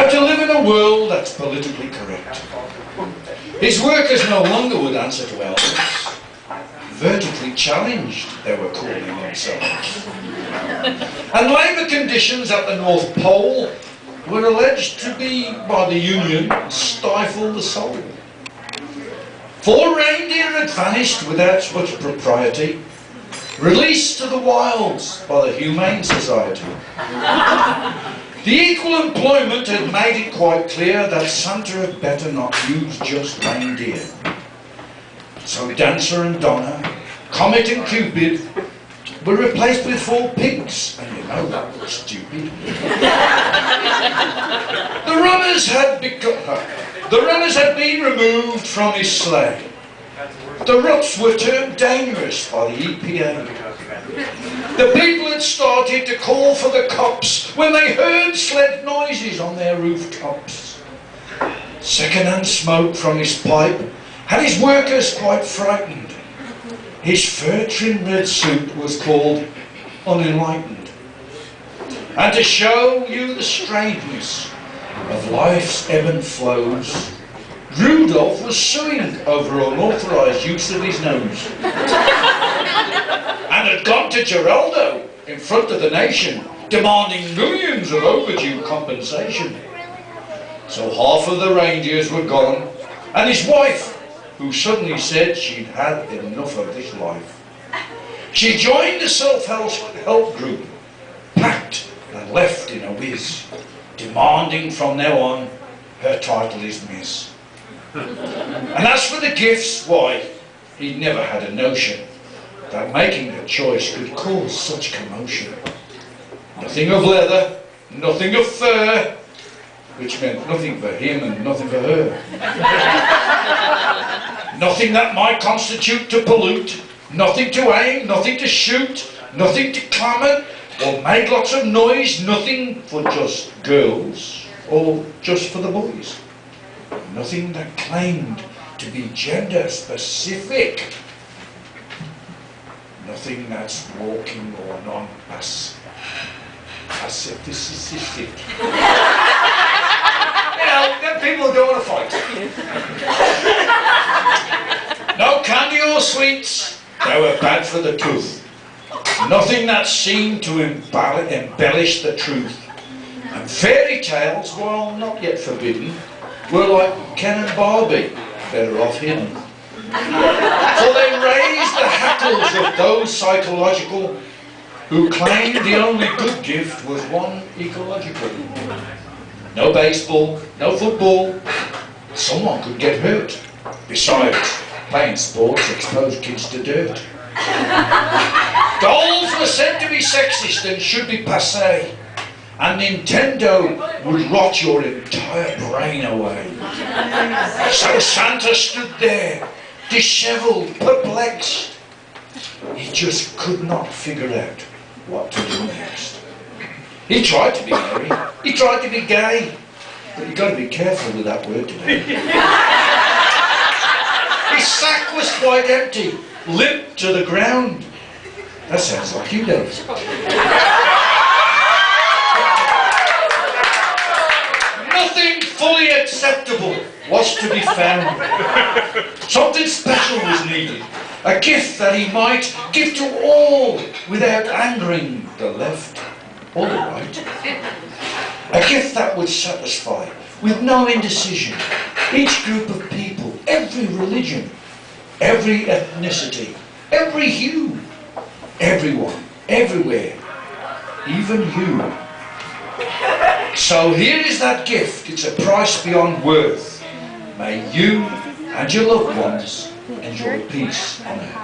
how to live in a world that's politically correct. His workers no longer would answer to elders. Vertically challenged, they were calling themselves. And labour conditions at the North Pole were alleged to be, by the Union, stifle the soul. 4 reindeer had vanished without much propriety, released to the wilds by the Humane Society. The equal employment had made it quite clear that Santa had better not use just reindeer. So Dancer and Donna, Comet and Cupid were replaced with 4 pigs, and you know that was stupid. The runners had been removed from his sleigh. The ruts were termed dangerous by the EPA. The people had started to call for the cops when they heard sled noises on their rooftops. Second-hand smoke from his pipe had his workers quite frightened. His fur-trimmed red suit was called unenlightened. And to show you the strangeness of life's ebb and flows, Rudolph was suing over unauthorised use of his nose. And had gone to Geraldo in front of the nation, demanding millions of overdue compensation. So half of the reindeers were gone, and his wife, who suddenly said she'd had enough of this life. She joined a self-help group, packed and left in a whiz, demanding from now on her title is Miss. And as for the gifts, why, he'd never had a notion that making a choice could cause such commotion. Nothing of leather, nothing of fur, which meant nothing for him and nothing for her. Nothing that might constitute to pollute, nothing to aim, nothing to shoot, nothing to clamour, or make lots of noise, nothing for just girls, or just for the boys. Nothing that claimed to be gender specific. Nothing that's walking or non-pacifistic. You know, people don't want to fight. No candy or sweets, they were bad for the tooth. Nothing that seemed to embellish the truth. And fairy tales, while not yet forbidden, were like Ken and Barbie, better off hidden. For they raised the hackles of those psychological who claimed the only good gift was one ecological. No baseball, no football, someone could get hurt. Besides, playing sports exposed kids to dirt. Dolls were said to be sexist and should be passé. And Nintendo would rot your entire brain away. So Santa stood there, dishevelled, perplexed. He just could not figure out what to do next. He tried to be merry, he tried to be gay, but you've got to be careful with that word today. His sack was quite empty, limp to the ground. That sounds like you, Dave. Nothing fully acceptable was to be found. Something special was needed. A gift that he might give to all without angering the left or the right. A gift that would satisfy with no indecision each group of people, every religion, every ethnicity, every hue, everyone, everywhere, even you. So here is that gift. It's a price beyond worth. May you and your loved ones enjoy peace on earth.